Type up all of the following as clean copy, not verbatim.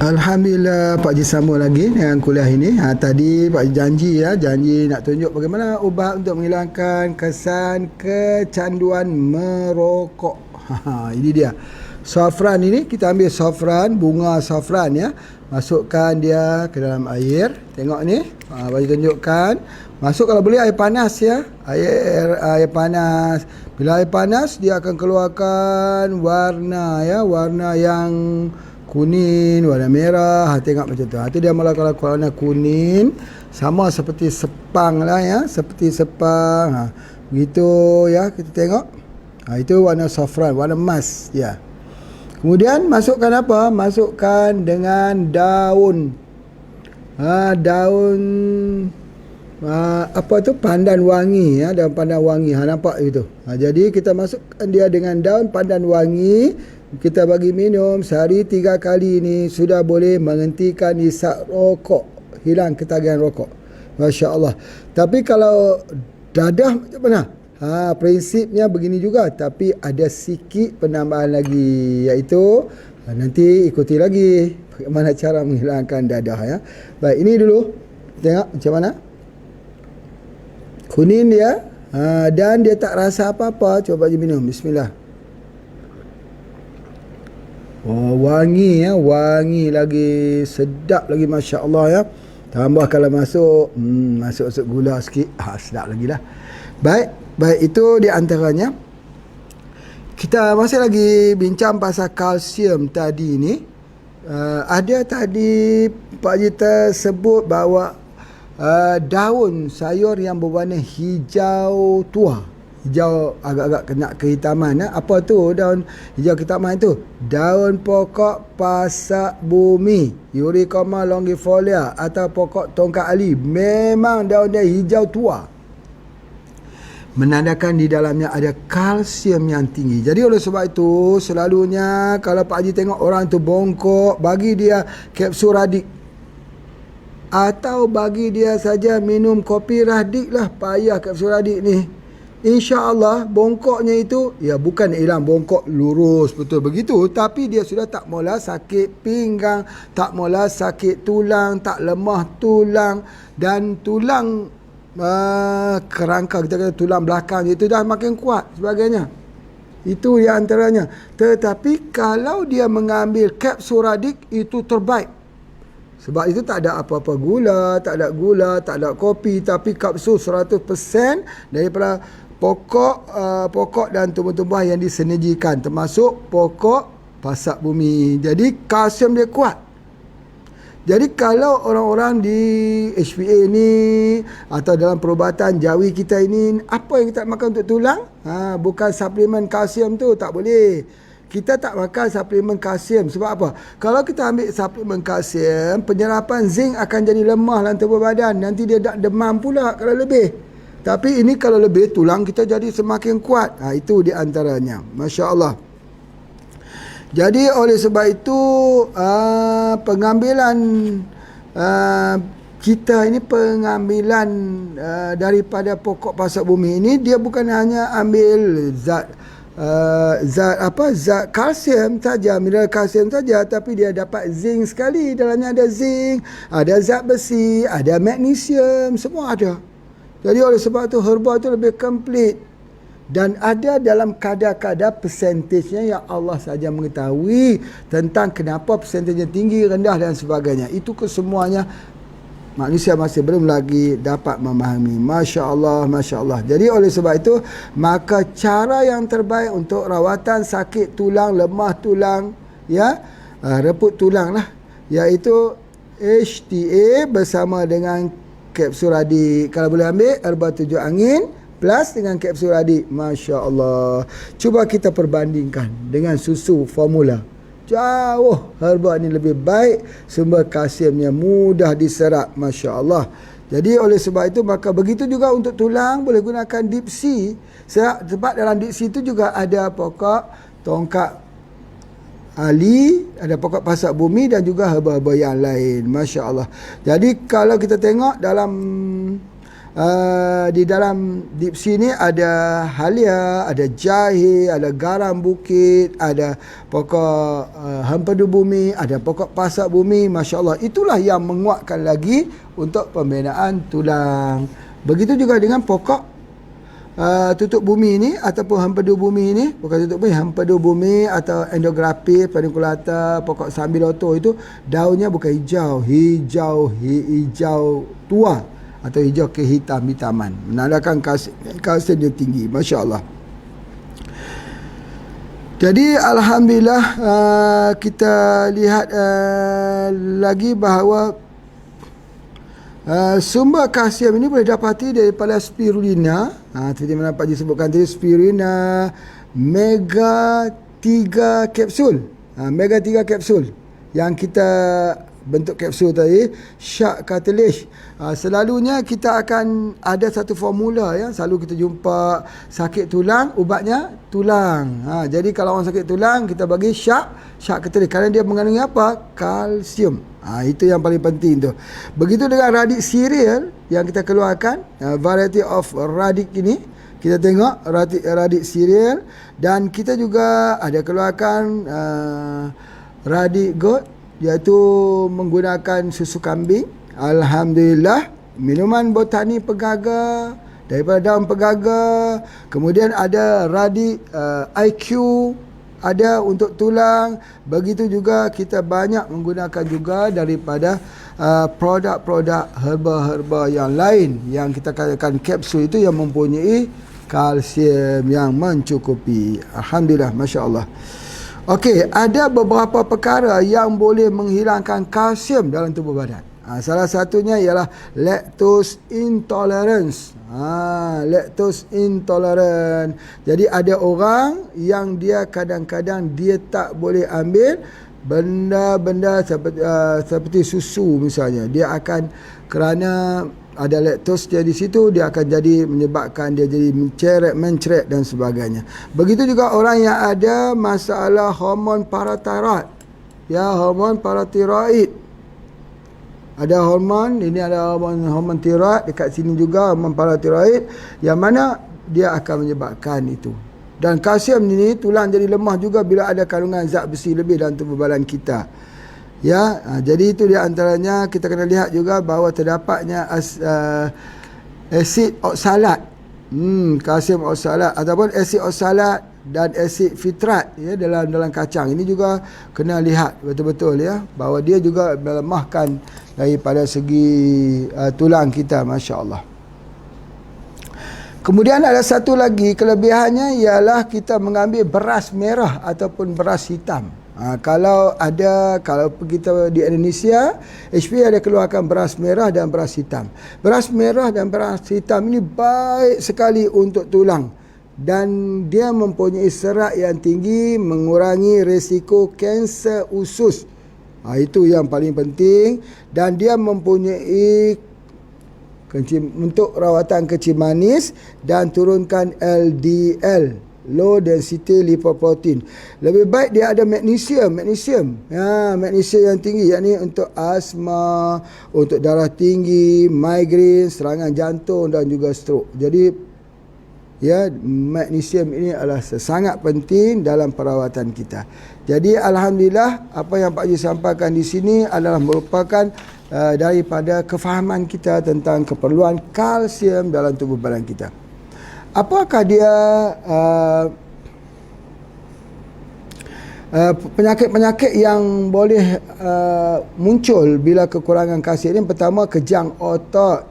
Alhamdulillah Pak Haji sambung lagi dengan kuliah ini. Tadi Pak Haji janji nak tunjuk bagaimana ubat untuk menghilangkan kesan kecanduan merokok. Ini dia. Safran ini, kita ambil safran, bunga safran ya. Masukkan dia ke dalam air. Tengok ni. Pak Haji tunjukkan. Masuk kalau boleh air panas ya. Air panas. Bila air panas dia akan keluarkan warna ya, warna yang kuning, warna merah. Tengok macam tu. Itu dia mula kalau warna kuning, sama seperti sepang lah ya, seperti sepang. Begitu ya, kita tengok. Itu warna safran, warna emas ya. Kemudian masukkan apa? Masukkan dengan daun. Daun apa tu? Pandan wangi ya, daun pandan wangi. Nampak itu. Jadi kita masukkan dia dengan daun pandan wangi. Kita bagi minum sehari 3 kali ni sudah boleh menghentikan isap rokok, hilang ketagihan rokok. Masya Allah. Tapi kalau dadah macam mana? Prinsipnya begini juga, tapi ada sikit penambahan lagi, iaitu nanti ikuti lagi bagaimana cara menghilangkan dadah ya. Baik, ini dulu tengok macam mana. Kuning dia, dan dia tak rasa apa-apa. Cuba je minum. Bismillah. Oh, wangi ya, wangi lagi, sedap lagi, Masya Allah ya. Tambah kalau masuk gula sikit, sedap lagi lah. Baik, itu di antaranya. Kita masih lagi bincang pasal kalsium tadi ni. Ada tadi Pak Haji tersebut bahawa daun sayur yang berwarna hijau tua, hijau agak-agak kena kehitaman. Apa tu daun hijau kehitaman tu? Daun pokok pasak bumi, Eurycoma longifolia, atau pokok tongkat ali. Memang daun dia hijau tua, menandakan di dalamnya ada kalsium yang tinggi. Jadi oleh sebab itu, selalunya kalau Pak Haji tengok orang tu bongkok, bagi dia kapsul radik, atau bagi dia saja minum kopi radik lah. Payah kapsul radik ni. InsyaAllah bongkoknya itu, ya bukan hilang bongkok lurus betul begitu, tapi dia sudah tak mula sakit pinggang, tak mula sakit tulang, tak lemah tulang, dan tulang kerangka, kita kata tulang belakang itu dah makin kuat sebagainya. Itu di antaranya. Tetapi kalau dia mengambil kapsul radik, itu terbaik. Sebab itu tak ada apa-apa gula, tak ada kopi, tapi kapsul 100% daripada pokok dan tumbuh-tumbuhan yang disenergikan, termasuk pokok pasak bumi. Jadi kalsium dia kuat. Jadi kalau orang-orang di HPA ni atau dalam perubatan jawi kita ini, apa yang kita makan untuk tulang? Bukan suplemen kalsium tu, tak boleh. Kita tak makan suplemen kalsium. Sebab apa? Kalau kita ambil suplemen kalsium, penyerapan zinc akan jadi lemah dalam tubuh badan. Nanti dia tak demam pula kalau lebih. Tapi ini kalau lebih, tulang kita jadi semakin kuat. Itu di antaranya. Masya Allah. Jadi oleh sebab itu, pengambilan kita ini, pengambilan daripada pokok pasak bumi ini, dia bukan hanya ambil zat kalsium saja, mineral kalsium saja, tapi dia dapat zinc sekali. Dalamnya ada zinc, ada zat besi, ada magnesium, semua ada. Jadi oleh sebab itu herba itu lebih komplit, dan ada dalam kadar-kadar persentasenya yang Allah saja mengetahui tentang kenapa persentasenya tinggi, rendah dan sebagainya. Itu kesemuanya manusia masih belum lagi dapat memahami. Masya Allah, Masya Allah. Jadi oleh sebab itu, maka cara yang terbaik untuk rawatan sakit tulang, lemah tulang, ya, reput tulang lah, iaitu HTA bersama dengan kapsul radik. Kalau boleh ambil herba 7 angin plus dengan kapsul radik. Masya Allah. Cuba kita perbandingkan dengan susu formula. Jauh herba ni lebih baik, sumber kalsiumnya mudah diserap. Masya Allah. Jadi oleh sebab itu, maka begitu juga untuk tulang, boleh gunakan deep sea. Sebab dalam deep sea itu juga ada pokok tongkat ali, ada pokok pasak bumi, dan juga herba-herba yang lain. Masya Allah. Jadi kalau kita tengok dalam Di dalam deep sea ni ada halia, ada jahe, ada garam bukit, ada pokok hempedu bumi, ada pokok pasak bumi. Masya Allah, itulah yang menguatkan lagi untuk pembinaan tulang. Begitu juga dengan pokok tutup bumi ni ataupun hempedu bumi ni, bukan tutup bumi, hempedu bumi atau Endographis paniculata, pokok sambiloto itu daunnya bukan hijau, hijau tua atau hijau kehitam-hitaman, menandakan kalsium dia tinggi. Masya Allah. Jadi alhamdulillah, kita lihat lagi bahawa sumber kalsium ini boleh dapati daripada spirulina. Seperti mana Pak Haji sebutkan tadi, spirulina mega 3 kapsul. Mega 3 kapsul yang kita bentuk kapsul tadi, shark cartilage. Selalunya kita akan ada satu formula, ya. Selalu kita jumpa sakit tulang, ubatnya tulang. Jadi kalau orang sakit tulang, kita bagi shark cartilage kerana dia mengandungi apa? Kalsium. Itu yang paling penting tu. Begitu dengan radik cereal yang kita keluarkan, variety of radik ini kita tengok radik cereal, dan kita juga ada keluarkan radik goat, iaitu menggunakan susu kambing. Alhamdulillah, minuman botani pegaga daripada daun pegaga. Kemudian ada radik IQ, ada untuk tulang. Begitu juga kita banyak menggunakan juga daripada produk-produk herba-herba yang lain yang kita katakan kapsul itu yang mempunyai kalsium yang mencukupi. Alhamdulillah, Masya Allah. Okey, ada beberapa perkara yang boleh menghilangkan kalsium dalam tubuh badan. Salah satunya ialah lactose intolerance. Lactose intolerant. Jadi ada orang yang dia kadang-kadang dia tak boleh ambil benda-benda seperti susu misalnya. Dia akan, kerana ada laktos dia di situ, dia akan jadi menyebabkan dia jadi menceret dan sebagainya. Begitu juga orang yang ada masalah hormon paratiroid. Hormon paratiroid. Ada hormon, ini ada hormon tiroid, dekat sini juga hormon paratiroid, yang mana dia akan menyebabkan itu. Dan kalsium ini, tulang jadi lemah juga bila ada kandungan zat besi lebih dalam tubuh badan kita. Jadi itu di antaranya kita kena lihat juga bahawa terdapatnya asid oksalat, kalsium oksalat ataupun asid oksalat dan asid fitrat, dalam kacang. Ini juga kena lihat betul-betul, bahawa dia juga melemahkan daripada segi tulang kita. Masya Allah. Kemudian ada satu lagi kelebihannya, ialah kita mengambil beras merah ataupun beras hitam. Kalau kita di Indonesia, HP ada keluarkan beras merah dan beras hitam. Beras merah dan beras hitam ini baik sekali untuk tulang, dan dia mempunyai serat yang tinggi, mengurangi risiko kanser usus. Itu yang paling penting. Dan dia mempunyai untuk rawatan kencing manis dan turunkan LDL, low density lipoprotein. Lebih baik dia ada magnesium. Magnesium yang tinggi, yakni untuk asma, untuk darah tinggi, migrain, serangan jantung dan juga stroke. Jadi magnesium ini adalah sangat penting dalam perawatan kita. Jadi alhamdulillah, apa yang Pak Haji sampaikan di sini adalah merupakan daripada kefahaman kita tentang keperluan kalsium dalam tubuh badan kita. Apakah dia penyakit-penyakit yang boleh muncul bila kekurangan kalsium ini? Pertama, kejang otot.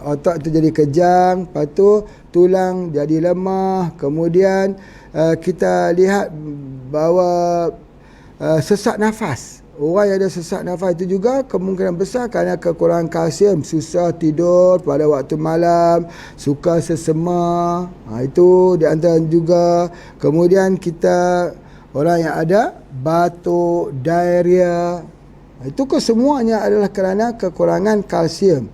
Otot itu jadi kejang, lepas tu tulang jadi lemah. Kemudian kita lihat bahawa sesak nafas. Orang yang ada sesak nafas itu juga kemungkinan besar kerana kekurangan kalsium, susah tidur pada waktu malam, suka sesema. Itu di antara juga. Kemudian kita orang yang ada batuk, diarrhea, itu kesemuanya adalah kerana kekurangan kalsium.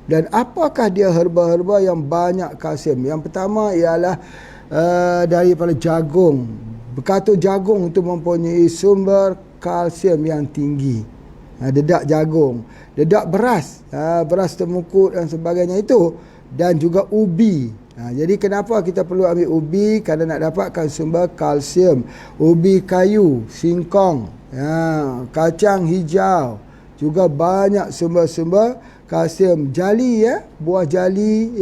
Dan apakah dia herba-herba yang banyak kalsium? Yang pertama ialah daripada jagung. Bekatul jagung itu mempunyai sumber kalsium yang tinggi. dedak jagung, dedak beras, beras temukut dan sebagainya itu, dan juga ubi. Jadi kenapa kita perlu ambil ubi? Kerana nak dapatkan sumber kalsium. Ubi kayu, singkong, kacang hijau, juga banyak sumber-sumber kalsium. Jali, buah jali,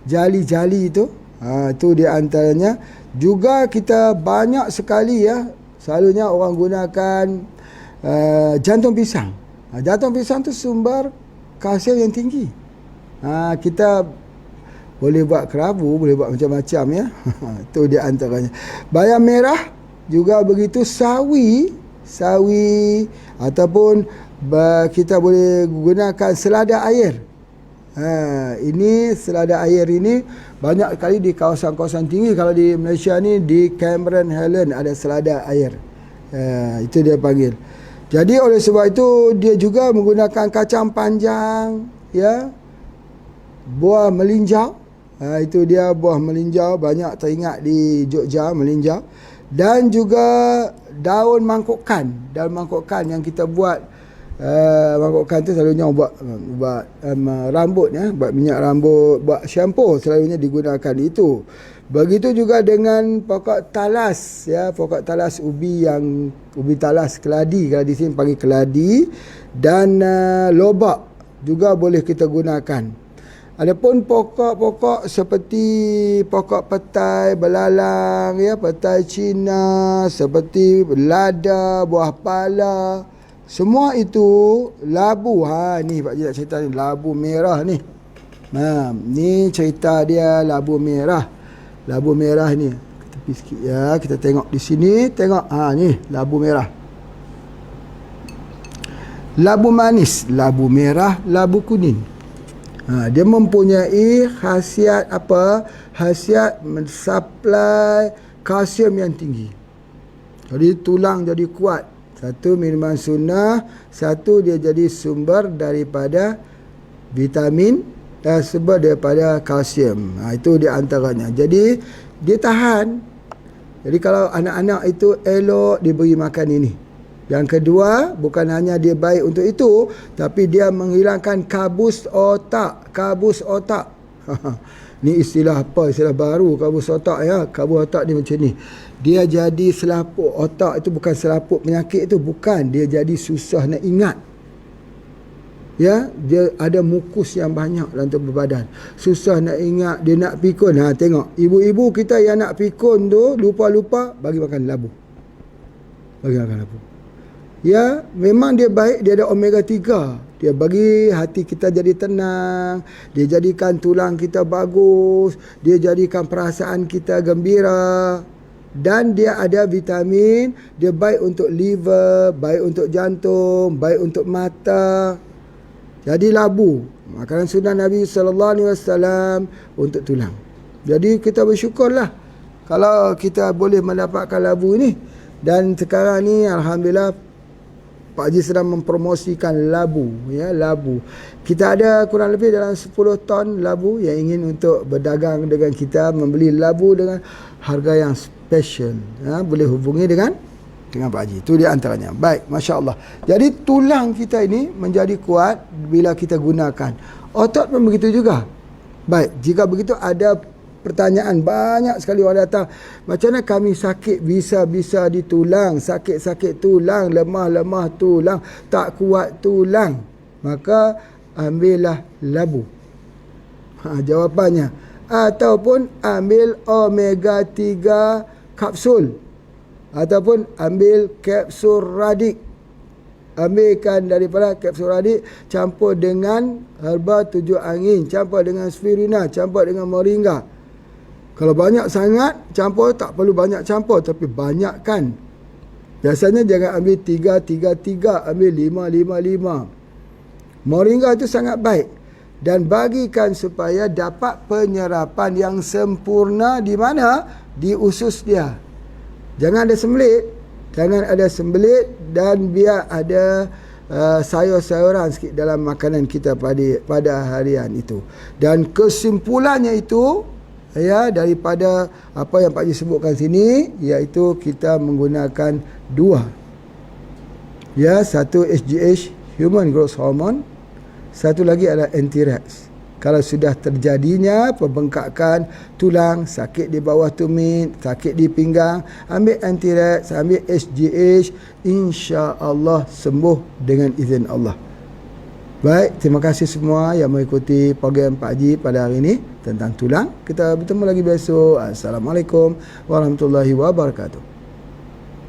jali-jali itu, itu di antaranya. Juga kita banyak sekali, selalunya orang gunakan jantung pisang. Jantung pisang tu sumber kalsium yang tinggi. Kita boleh buat kerabu, boleh buat macam-macam, ya. Itu di antaranya. Bayam merah juga begitu, sawi ataupun kita boleh gunakan selada air. Ini selada air ini banyak kali di kawasan-kawasan tinggi. Kalau di Malaysia ni, di Cameron Highland ada selada air. Itu dia panggil. Jadi oleh sebab itu dia juga menggunakan kacang panjang, buah melinjau. Itu dia buah melinjau, banyak teringat di Jogja melinjau. Dan juga daun mangkukkan. Daun mangkukkan yang kita buat, mangkukkan tu selalunya buat rambut, buat minyak rambut, buat shampoo, selalunya digunakan itu. Begitu juga dengan pokok talas, pokok talas ubi talas keladi, kalau di sini panggil keladi, dan lobak juga boleh kita gunakan. Adapun pokok-pokok seperti pokok petai belalang, petai Cina, seperti lada, buah pala, semua itu labu. Ni Pak Haji nak cerita ni, labu merah ni. Ni cerita dia labu merah. Labu merah ni, tepi sikit kita tengok di sini, tengok ni labu merah. Labu manis, labu merah, labu kuning. Dia mempunyai khasiat apa? Khasiat mensupply kalsium yang tinggi. Jadi tulang jadi kuat. Satu, minuman sunnah. Satu, dia jadi sumber daripada vitamin dan sumber daripada kalsium. Itu di antaranya. Jadi dia tahan. Jadi kalau anak-anak itu elok diberi makan ini. Yang kedua, bukan hanya dia baik untuk itu, tapi dia menghilangkan kabus otak. Kabus otak. Ni istilah apa? Istilah baru, kabus otak, Kabus otak ni macam ni. Dia jadi selaput otak, itu bukan selaput penyakit itu, bukan. Dia jadi susah nak ingat. Dia ada mukus yang banyak dalam tubuh badan. Susah nak ingat, dia nak pikun. Tengok, ibu-ibu kita yang nak pikun tu, lupa-lupa, bagi makan labu. Bagi makan labu. Memang dia baik, dia ada omega 3. Dia bagi hati kita jadi tenang, dia jadikan tulang kita bagus, dia jadikan perasaan kita gembira, dan dia ada vitamin, dia baik untuk liver, baik untuk jantung, baik untuk mata. Jadi labu, makanan sunnah Nabi SAW untuk tulang. Jadi kita bersyukurlah kalau kita boleh mendapatkan labu ni. Dan sekarang ni alhamdulillah Pak Haji sedang mempromosikan labu, labu. Kita ada kurang lebih dalam 10 ton labu yang ingin untuk berdagang dengan kita, membeli labu dengan harga yang special. Boleh hubungi dengan Pak Haji. Itu di antaranya. Baik, Masya Allah. Jadi tulang kita ini menjadi kuat bila kita gunakan. Otot pun begitu juga. Baik, jika begitu ada pertanyaan, banyak sekali orang datang, macam mana kami sakit bisa-bisa di tulang, sakit-sakit tulang, lemah-lemah tulang, tak kuat tulang, maka ambillah labu. Jawapannya, ataupun ambil omega 3 kapsul, ataupun ambil kapsul radik. Ambilkan daripada kapsul radik, campur dengan herba 7 angin, campur dengan spirulina, campur dengan moringa. Kalau banyak sangat campur, tak perlu banyak campur, tapi banyakkan. Biasanya jangan ambil 3-3-3, ambil 5-5-5. Moringa itu sangat baik. Dan bagikan supaya dapat penyerapan yang sempurna di mana? Di usus dia. Jangan ada sembelit. Jangan ada sembelit, dan biar ada sayur-sayuran sikit dalam makanan kita pada harian itu. Dan kesimpulannya itu, daripada apa yang Pak Haji sebutkan sini, iaitu kita menggunakan 2. Satu SGH, human growth hormone. Satu lagi adalah anti-rex. Kalau sudah terjadinya pembengkakan tulang, sakit di bawah tumit, sakit di pinggang, ambil anti-rex, ambil HGH, insya-Allah sembuh dengan izin Allah. Baik, terima kasih semua yang mengikuti program Pak Haji pada hari ini tentang tulang. Kita bertemu lagi besok. Assalamualaikum warahmatullahi wabarakatuh.